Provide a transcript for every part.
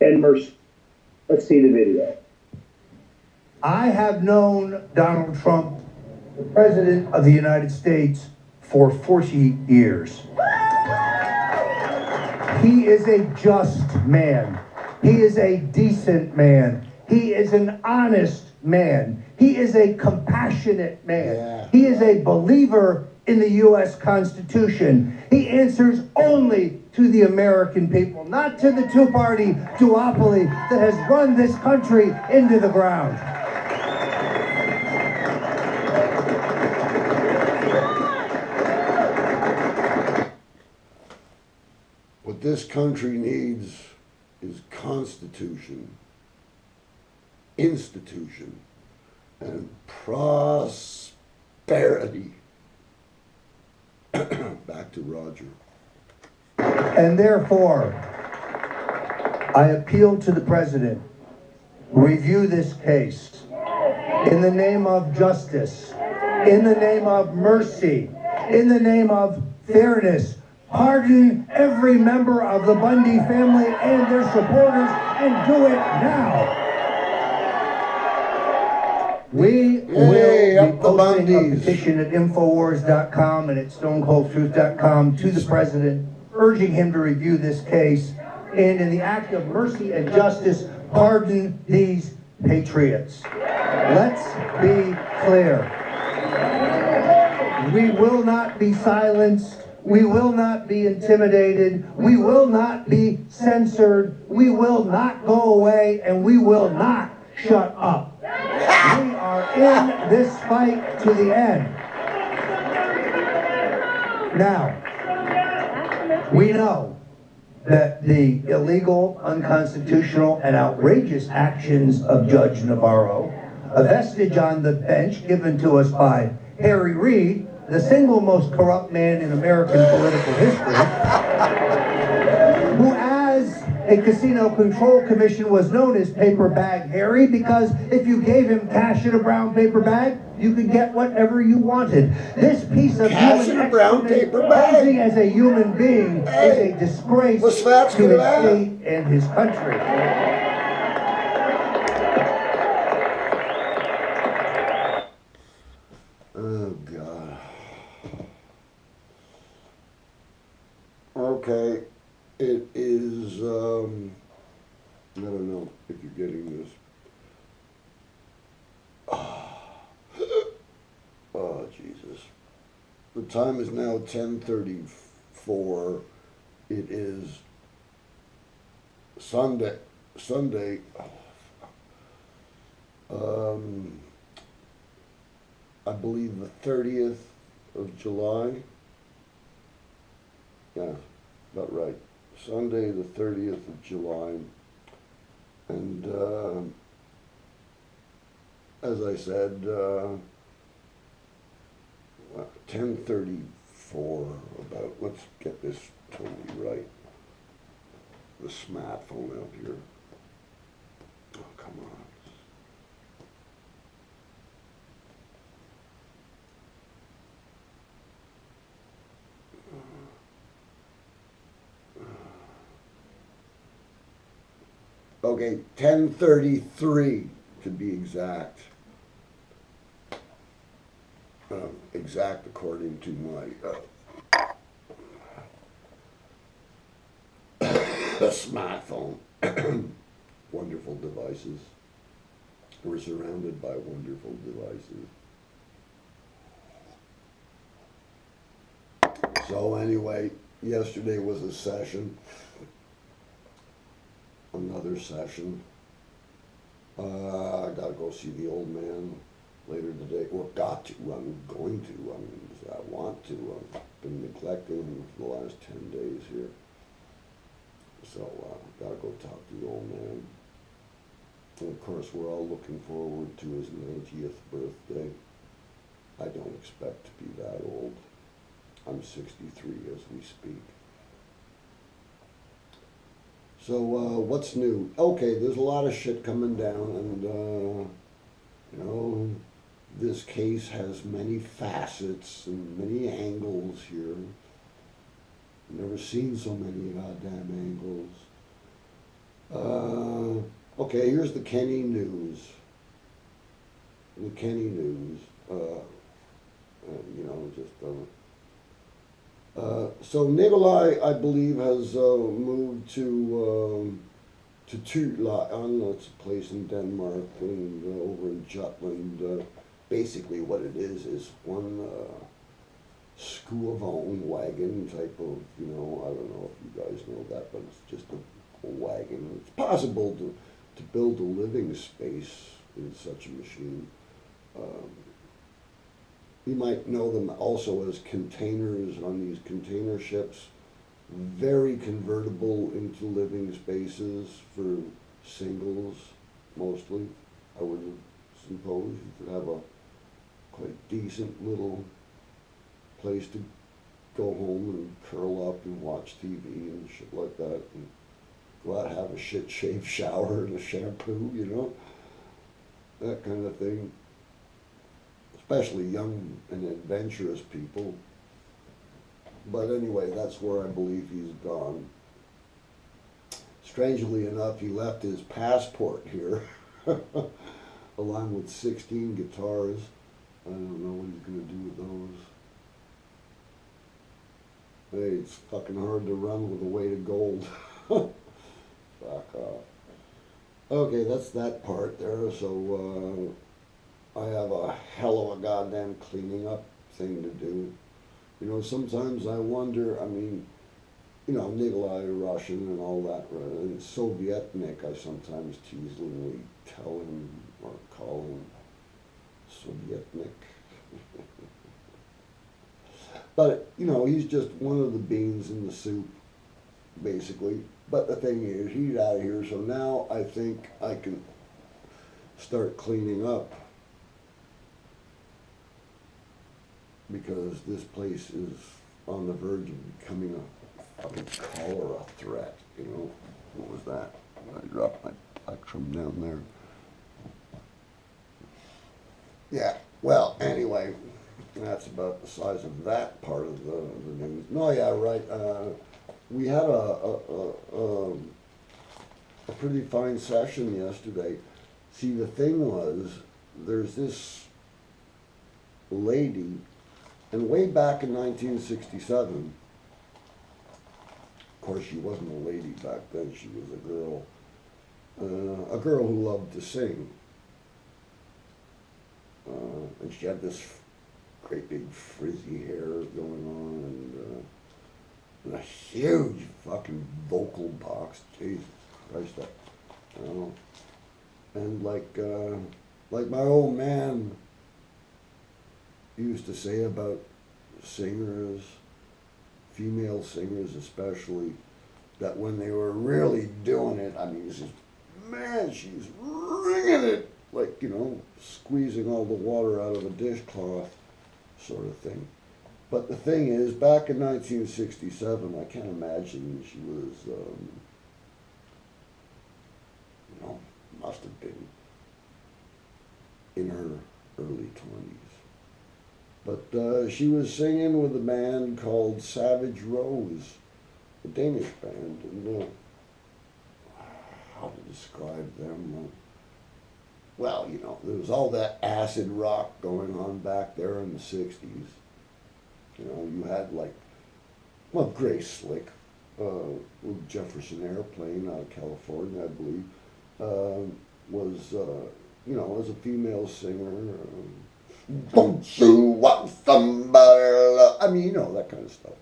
and mercy. Let's see the video. I have known Donald Trump, the President of the United States, for 40 years. He is a just man. He is a decent man. He is an honest man. He is a compassionate man. Yeah. He is a believer in the U.S. Constitution. He answers only to the American people, not to the two-party duopoly that has run this country into the ground. What this country needs is constitution, institution, and prosperity. Back to Roger. And therefore, I appeal to the President, review this case in the name of justice, in the name of mercy, in the name of fairness. Pardon every member of the Bundy family and their supporters, and do it now. We will be posting a petition at Infowars.com and at StoneColdTruth.com to the President, urging him to review this case and, in the act of mercy and justice, pardon these patriots. Let's be clear. We will not be silenced. We will not be intimidated. We will not be censored. We will not go away, and we will not shut up. We are in this fight to the end. Now, we know that the illegal, unconstitutional, and outrageous actions of Judge Navarro, a vestige on the bench given to us by Harry Reid, the single most corrupt man in American political history, who as a casino control commission was known as Paper Bag Harry, because if you gave him cash in a brown paper bag, you could get whatever you wanted. This piece of cash in a brown paper bag, posing as a human being, is a disgrace to his state and his country. Oh, God. Okay, it is, I don't know if you're getting this. Oh, Jesus. The time is now 10:34. It is Sunday, I believe the 30th of July. Yeah, about right. Sunday, the 30th of July. And as I said, 10:34 about, let's get this totally right. The smartphone out here. Oh, come on. Okay, 10:33 to be exact. Exact according to my smartphone. Wonderful devices. We're surrounded by wonderful devices. So anyway, yesterday was a session. Another session. I gotta go see the old man later today. Well, got to. I'm going to. I want to. I've been neglecting him for the last 10 days here. So, gotta go talk to the old man. And of course, we're all looking forward to his 90th birthday. I don't expect to be that old. I'm 63 as we speak. So, what's new? Okay, there's a lot of shit coming down, and, you know, this case has many facets and many angles here. I've never seen so many goddamn angles. Okay, here's the Kenny News. The Kenny News. You know, just. So Nikolai, I believe, has moved to Tutland. It's a place in Denmark and over in Jutland. Basically, what it is one Skuavogn wagon type of, you know, I don't know if you guys know that, but it's just a wagon. It's possible to build a living space in such a machine. You might know them also as containers on these container ships, very convertible into living spaces for singles, mostly. I would suppose you could have a quite decent little place to go home and curl up and watch TV and shit like that, and go out and have a shit-shaved shower and a shampoo, you know, that kind of thing. Especially young and adventurous people. But anyway, that's where I believe he's gone. Strangely enough, he left his passport here, along with 16 guitars. I don't know what he's going to do with those. Hey, it's fucking hard to run with a weight of gold. Fuck off. Okay, that's that part there. So, I have a hell of a goddamn cleaning up thing to do. You know, sometimes I wonder, I mean, you know, Nikolai Russian and all that, and Sovietnik, I sometimes teasingly tell him or call him Sovietnik. But, you know, he's just one of the beans in the soup, basically. But the thing is, he's out of here, so now I think I can start cleaning up. Because this place is on the verge of becoming a fucking cholera threat, you know. What was that? I dropped my plectrum down there. Yeah, well, anyway, that's about the size of that part of the news. No, yeah, right. We had a pretty fine session yesterday. See, the thing was, there's this lady. And way back in 1967, of course she wasn't a lady back then, she was a girl who loved to sing. And she had this great big frizzy hair going on and a huge fucking vocal box, Jesus Christ, I don't know. And like my old man used to say about singers, female singers especially, that when they were really doing it, I mean, he says, man, she's ringing it, like, you know, squeezing all the water out of a dishcloth sort of thing. But the thing is, back in 1967, I can't imagine she was, you know, must have been in her early 20s. But she was singing with a band called Savage Rose, a Danish band, and how to describe them? Well, you know, there was all that acid rock going on back there in the 60s. You know, you had like, well, Grace Slick, with Jefferson Airplane out of California, I believe, was, you know, as a female singer. Don't you want somebody to love? I mean, you know, that kind of stuff.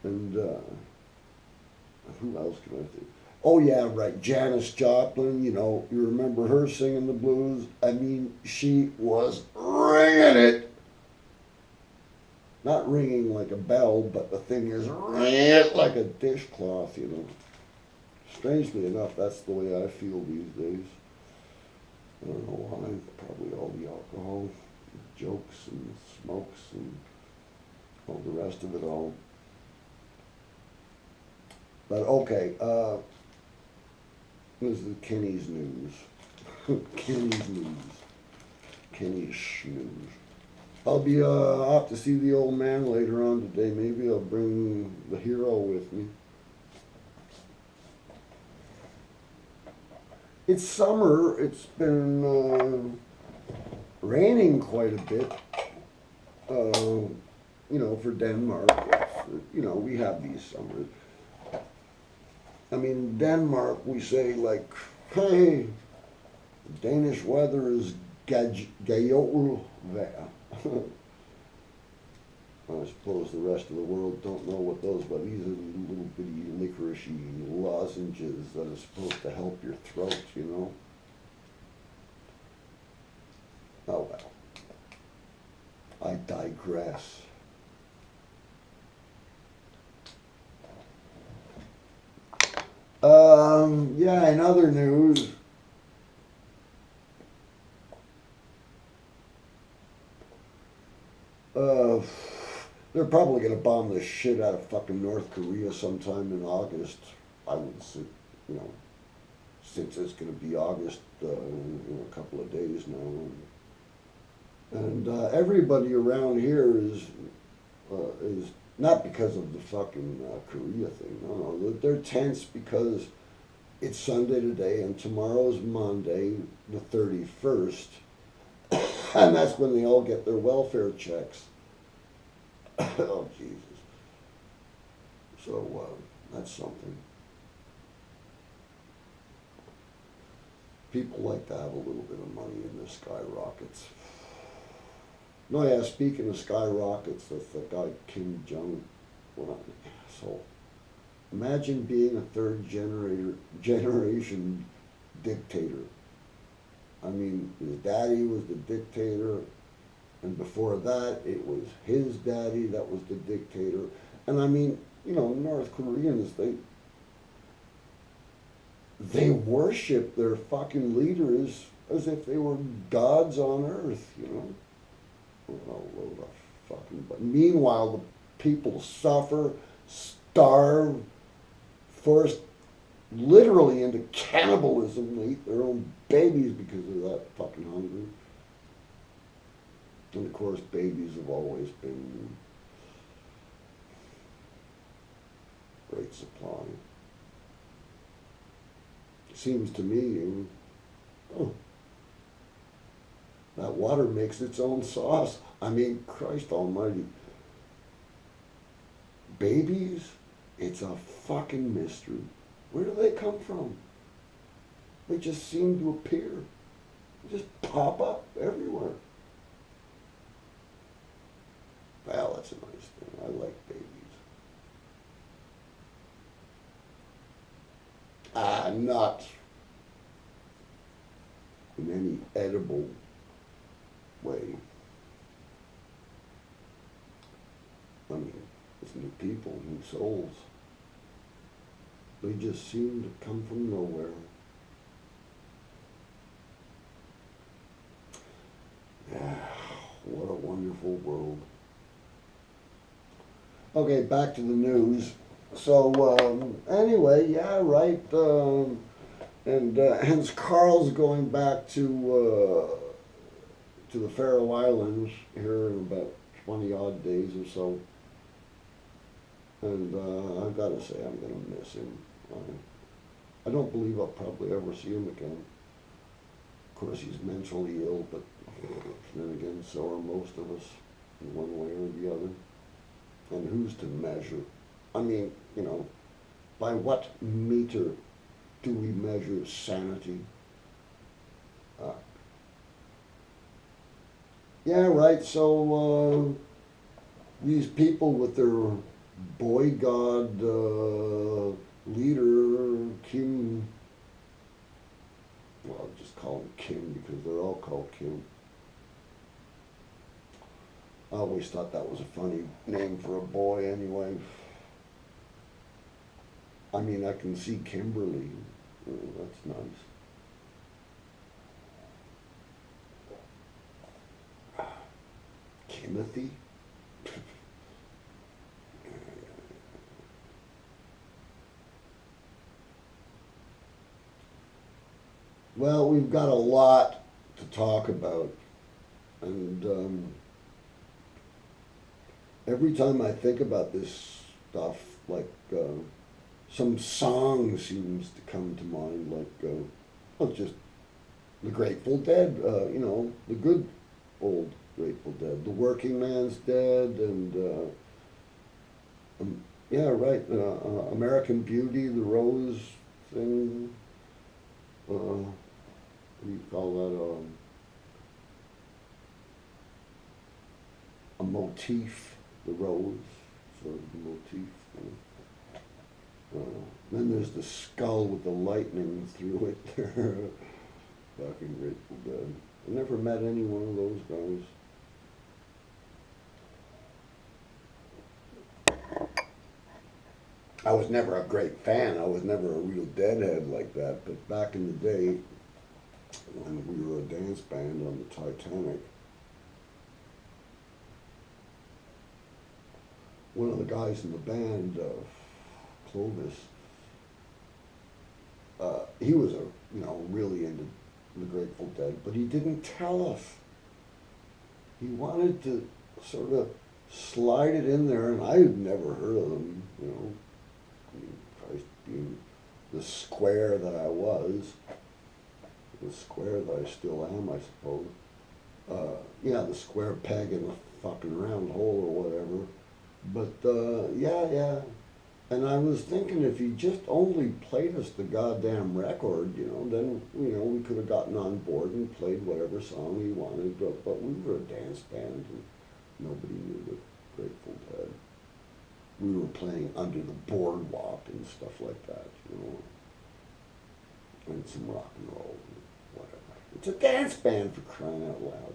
And who else can I think? Oh, yeah, right. Janis Joplin, you know, you remember her singing the blues? I mean, she was ringing it. Not ringing like a bell, but the thing is ringing it like a dishcloth, you know. Strangely enough, that's the way I feel these days. I don't know why. Probably all the alcohol, jokes and smokes and all the rest of it all. But okay, this is Kenny's news. Kenny's news. Kenny's news. I'll be off to see the old man later on today. Maybe I'll bring the hero with me. it's summer. It's been raining quite a bit. You know, for Denmark, you know, we have these summers. I mean, Denmark, we say like, hey, Danish weather is gajol vejr. I suppose the rest of the world don't know what those, but these are little bitty licoricey lozenges that are supposed to help your throat, you know? Oh well. I digress. Yeah, in other news, they're probably gonna bomb the shit out of fucking North Korea sometime in August. I would say, you know, since it's gonna be August in a couple of days now, and everybody around here is not because of the fucking Korea thing. No, they're tense because it's Sunday today and tomorrow's Monday, the 31st, and that's when they all get their welfare checks. Oh, Jesus. So, that's something. People like to have a little bit of money in their skyrockets. No, yeah, speaking of skyrockets, that's the guy Kim Jong, what an asshole. Imagine being a third generation dictator. I mean, his daddy was the dictator, and before that, it was his daddy that was the dictator. And I mean, you know, North Koreans, they worship their fucking leaders as if they were gods on earth, you know? What a load of fucking... But meanwhile, the people suffer, starve, forced literally into cannibalism. They eat their own babies because they're that fucking hungry. And of course, babies have always been great supply. It seems to me, oh, that water makes its own sauce. I mean, Christ almighty. Babies, it's a fucking mystery. Where do they come from? They just seem to appear. They just pop up everywhere. Well, that's a nice thing. I like babies. Not in any edible way. I mean, it's new people, new souls. They just seem to come from nowhere. Yeah, what a wonderful world. Okay, back to the news. So, anyway, yeah, right, and hence Carl's going back to the Faroe Islands here in about 20 odd days or so. And I've got to say, I'm going to miss him. I don't believe I'll probably ever see him again. Of course, he's mentally ill, but then again, so are most of us, in one way or the other. And who's to measure? I mean, you know, by what meter do we measure sanity? Yeah, right, so these people with their boy god leader, Kim, well, I'll just call him Kim because they're all called Kim. I always thought that was a funny name for a boy anyway. I mean, I can see Kimberly. Oh, that's nice. Timothy? Well, we've got a lot to talk about, and every time I think about this stuff, like some song seems to come to mind, like Well, just the Grateful Dead, you know, the good old Grateful Dead. The Working Man's Dead, and yeah, right. American Beauty, the Rose thing. What do you call that? A motif, the rose, sort of the motif. Then there's the skull with the lightning through it. Fucking Grateful Dead. I never met any one of those guys. I was never a great fan. I was never a real Deadhead like that. But back in the day, when we were a dance band on the Titanic, one of the guys in the band, Clovis, he was really into the Grateful Dead, but he didn't tell us. He wanted to sort of slide it in there, and I had never heard of them, you know. I mean, Christ, being the square that I was, the square that I still am, I suppose. Yeah, the square peg in a fucking round hole or whatever. But, yeah. And I was thinking if he just only played us the goddamn record, then, we could have gotten on board and played whatever song we wanted. But we were a dance band and nobody knew the Grateful Dead. We were playing Under the Boardwalk and stuff like that, and some rock and roll and whatever. It's a dance band, for crying out loud,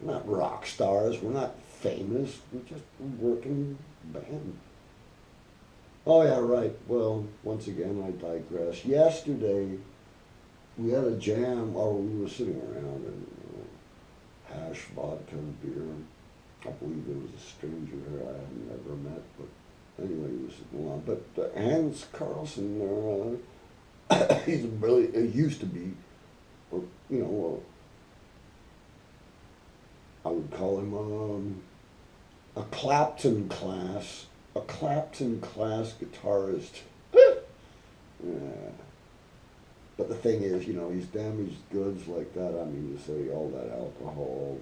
We're not rock stars, we're not famous, we're just a working band. Oh yeah, right. Well, once again, I digress. Yesterday, we had a jam, or we were sitting around and hash, vodka, beer. I believe there was a stranger there I had never met, but anyway, he was sitting along. But Hans Carlson, he's a brilliant, he used to be, I would call him a Clapton class guitarist. Yeah. But the thing is, he's damaged goods like that. I mean, you say all that alcohol,